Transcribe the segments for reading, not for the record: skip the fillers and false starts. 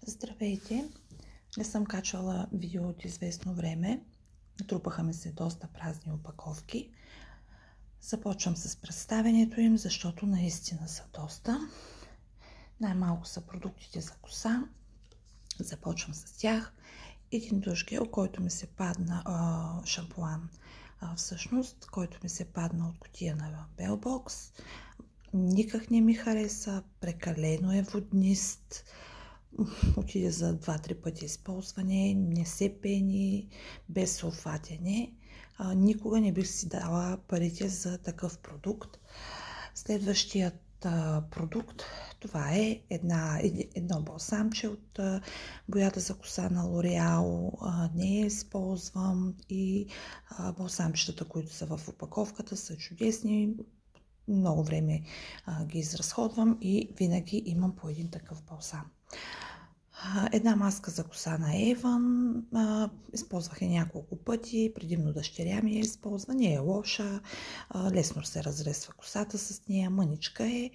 Здравейте! Не съм качвала видео от известно време. Натрупаха ми се доста празни опаковки. Започвам с представянето им, защото наистина са доста. Най-малко са продуктите за коса. Започвам с тях. Един душ гел, който ми се падна, шампуан, всъщност, който ми се падна от кутия на Белбокс. Никак не ми хареса, прекалено е воднист. Отиде за 2-3 пъти използване, не се пени, без сулфатене. Никога не бих си дала парите за такъв продукт. Следващият продукт, това е едно балсамче от боята за коса на L'Oreal. Не я използвам и балсамчетата, които са в опаковката, са чудесни. Много време ги изразходвам и винаги имам по един такъв балсам. Една маска за коса на Avon. Използвах я няколко пъти, предимно дъщеря ми я използва. Не е лоша, лесно се разресва косата с нея, мъничка е.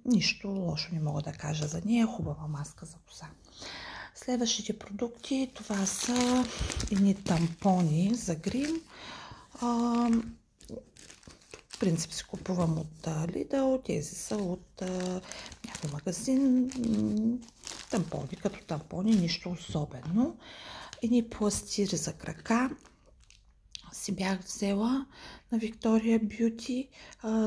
Нищо лошо не мога да кажа за нея, хубава маска за коса. Следващите продукти, това са едни тампони за грим. В принцип си купувам от Lidl, тези са от някой магазин. Тампони като тампони, нищо особено. Едни пластири за крака си бях взела на Victoria Beauty.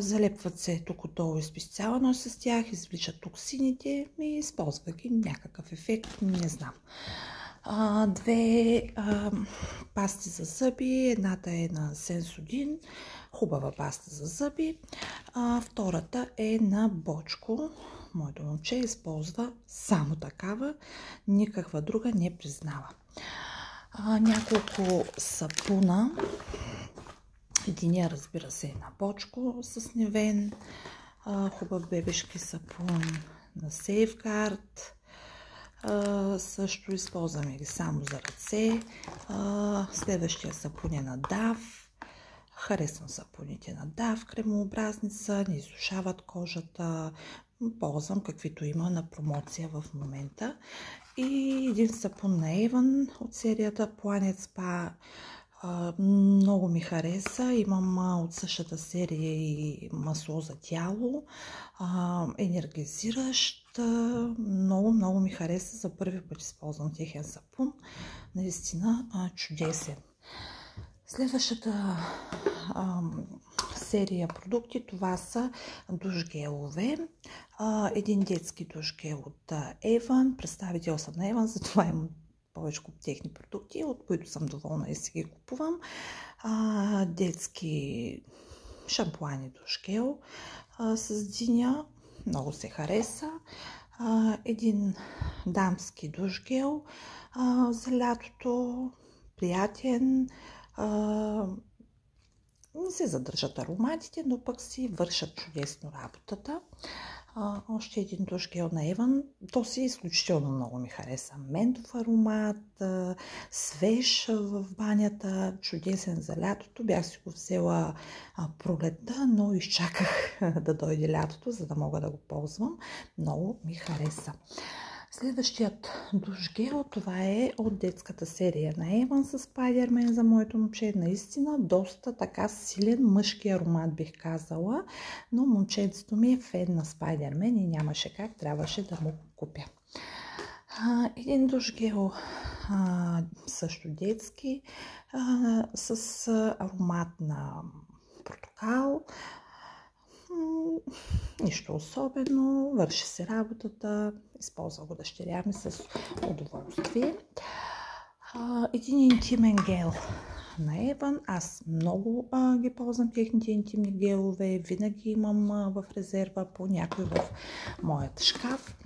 Залепват се тук отдолу изписцялано с тях, извличат токсините и използва ги някакъв ефект, не знам. Две пасти за зъби, едната е на Sensodyne, хубава паста за зъби, втората е на Бочко. Моето момче използва само такава, никаква друга не признава. Няколко сапуна. Единия, разбира се, е на Бочко с Невен, хубав бебешки сапун на Safeguard. Също използваме ги само за ръце. Следващия сапун е на DAV. Харесвам сапуните на DAV, кремообразница, не изсушават кожата. Ползвам каквито има на промоция в момента. И един сапун на Avon от серията Planet Spa. Много ми хареса. Имам от същата серия и масло за тяло. Енергизиращ. Много ми хареса. За първи път използвам техен сапун. Наистина чудесен. Следващата серия продукти, това са душ гелове. Един детски душ гел от Avon. Представител съм на Avon, затова имам повече техни продукти, от които съм доволна и си ги купувам. Детски шампуани душ гел с диня. Много се хареса. Един дамски душ гел за лятото. Приятен. Не се задържат ароматите, но пък си вършат чудесно работата. Още един душ гел на Avon. То си изключително много ми хареса. Ментов аромат, свеж в банята, чудесен за лятото. Бях си го взела пролетта, но изчаках да дойде лятото, за да мога да го ползвам. Много ми хареса. Следващият душ гел, това е от детската серия на Avon с Spider-Man за моето момче. Наистина доста така силен мъжки аромат, бих казала, но момченцето ми е фен на Spider-Man и нямаше как, трябваше да му го купя. Един душ гел, също детски, с аромат на портокал. Нищо особено, върши се работата, използва го дъщеря ми с удоволствие. Един интимен гел на Avon. Аз много ги ползвам техните интимни гелове, винаги имам в резерва по някой в моят шкаф.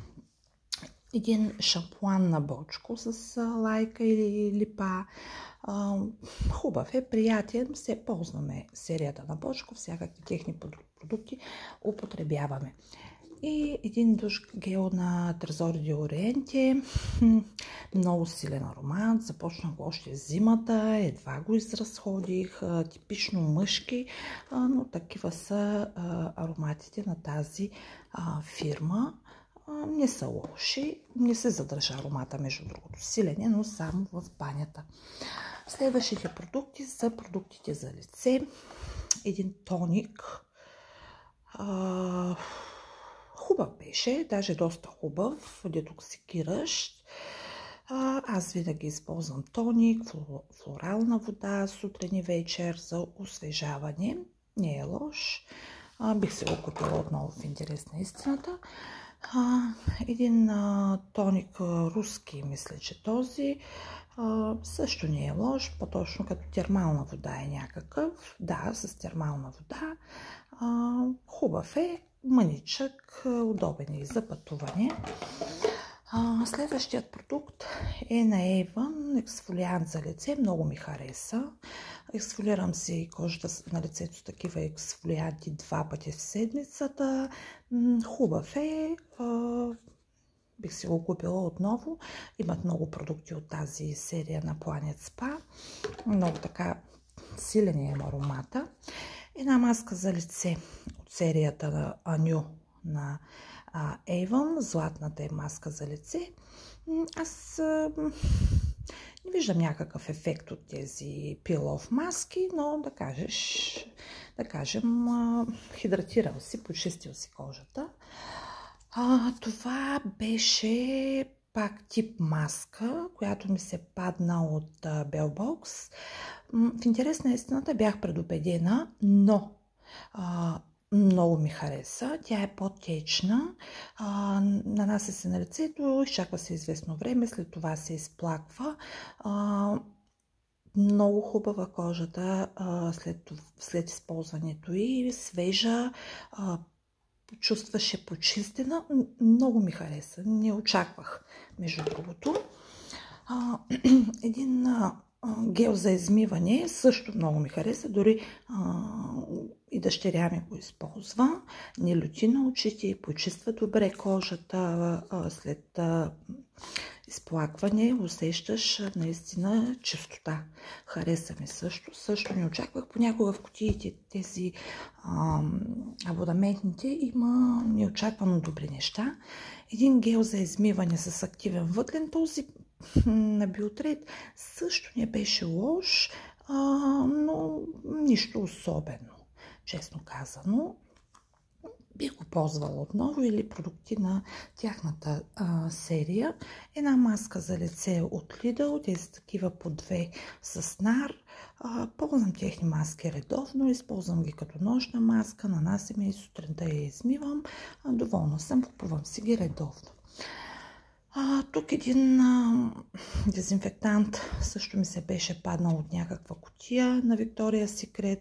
Един шампуан на Бочко с лайка или липа. Хубав е, приятен, се ползваме серията на Бочко, всякакви техни продукти употребяваме. И един душ гел на Трезор ди Ориенте. Много силен аромат, започнах го още зимата, едва го изразходих, типично мъжки, но такива са ароматите на тази фирма. не са лоши. Не се задържа аромата, между другото. Силен е, но само в банята. Следващите продукти са продуктите за лице. Един тоник. Хубав беше, даже доста хубав, детоксикиращ. Аз винаги използвам тоник, флорална вода, сутрин и вечер за освежаване. Не е лош. Бих се го купила отново в интерес на истината. Един тоник руски, мисля, че този също не е лош, по-точно като термална вода е някакъв. Да, с термална вода. Хубав е, мъничък, удобен е за пътуване. Следващият продукт е на Avon, ексфолиант за лице. Много ми хареса. Ексфолирам си кожата на лицето с такива ексфолианти 2 пъти в седмицата. Хубав е. Бих си го купила отново. Имат много продукти от тази серия на Planet Spa. Много така силен е аромата. Една маска за лице от серията на Аню на Avon. Златната е маска за лице. Аз не виждам някакъв ефект от тези пил-оф маски, но да кажем, хидратирал си, почистил си кожата. Това беше пак тип маска, която ми се падна от Bell Box. В интерес на истината бях предупредена, но много ми хареса. Тя е по-течна, нанася се на лицето, изчаква се известно време, след това се изплаква. Много хубава кожата след използването и свежа, чувстваше почистена. Много ми хареса. Не очаквах, между другото. Един гел за измиване също много ми хареса. Дори и дъщеря ми го използва. Не люти на очите, почиства добре кожата. След изплакване усещаш наистина чистота. Хареса ми също. Също не очаквах. Понякога в кутиите тези абонаментните има неочаквано добри неща. Един гел за измиване с активен въглен. Този на Biotrade също не беше лош, но нищо особено, честно казано. Бих го ползвала отново или продукти на тяхната серия. Една маска за лице от Lidl, тези са такива по 2 с нар. Ползвам техни маски редовно, използвам ги като нощна маска, нанасям и сутринта я измивам. Доволна съм, купувам си ги редовно. Тук един дезинфектант също ми се беше паднал от някаква кутия на Victoria's Secret.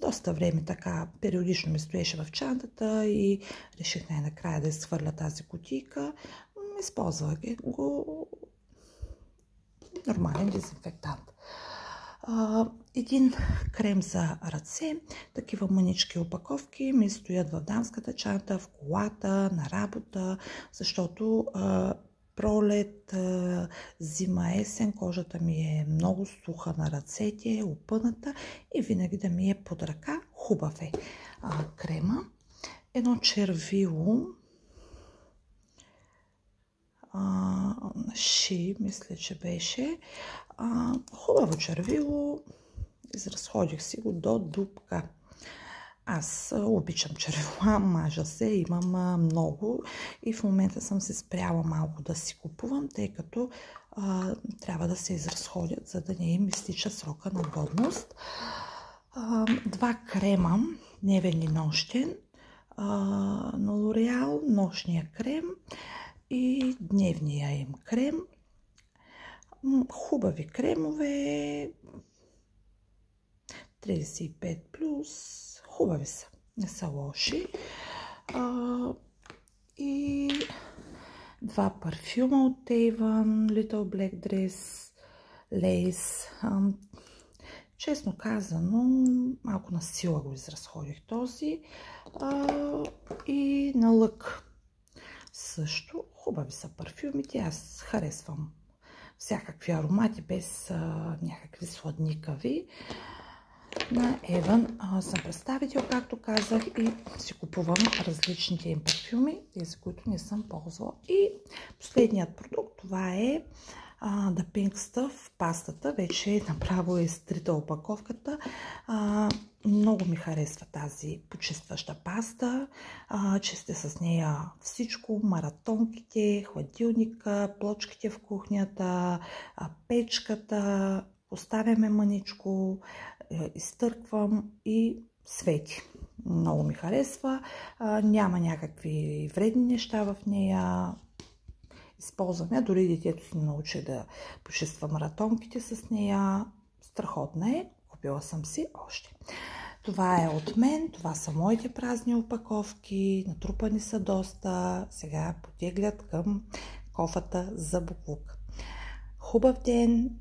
Доста време така периодично ми стоеше в чантата и реших най-накрая да изхвърля тази кутийка. Използвах го. Нормален дезинфектант. Един крем за ръце. Такива мънички опаковки ми стоят в дамската чанта, в колата, на работа, защото пролет, зима, есен, кожата ми е много суха на ръцете, опъната и винаги да ми е под ръка. Хубав е крема. Едно червило, Ши, мисля, че беше. Хубаво червило. Изразходих си го до дупка. Аз обичам червила, мажа се, имам много и в момента съм се спряла малко да си купувам, тъй като трябва да се изразходят, за да не им изтича срока на годност. 2 крема, дневен и нощен, на L'Oreal, нощния крем и дневния им крем. Хубави кремове, 35+, хубави са, не са лоши. И 2 парфюма от Avon, Little Black Dress, Lace. Честно казано, малко на сила го изразходих този. И на лък също. Хубави са парфюмите, аз харесвам всякакви аромати, без някакви сладникави. На Еван съм представител, както казах, и си купувам различните им парфюми, тези, които не съм ползвала. И последният продукт, това е The Pink Stuff, пастата. Вече направо е изтрита опаковката. Много ми харесва тази почистваща паста. Чистя с нея всичко, маратонките, хладилника, плочките в кухнята, печката. Поставяме мъничко, изтърквам и свети. Много ми харесва. Няма някакви вредни неща в нея. Използвам я. Дори детето си научи да почиства маратонките с нея. Страхотна е. Купила съм си още. Това е от мен. Това са моите празни опаковки. Натрупани са доста. Сега потеглят към кофата за боклук. Хубав ден!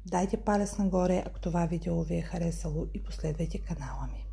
Дайте палец нагоре, ако това видео ви е харесало, и последвайте канала ми.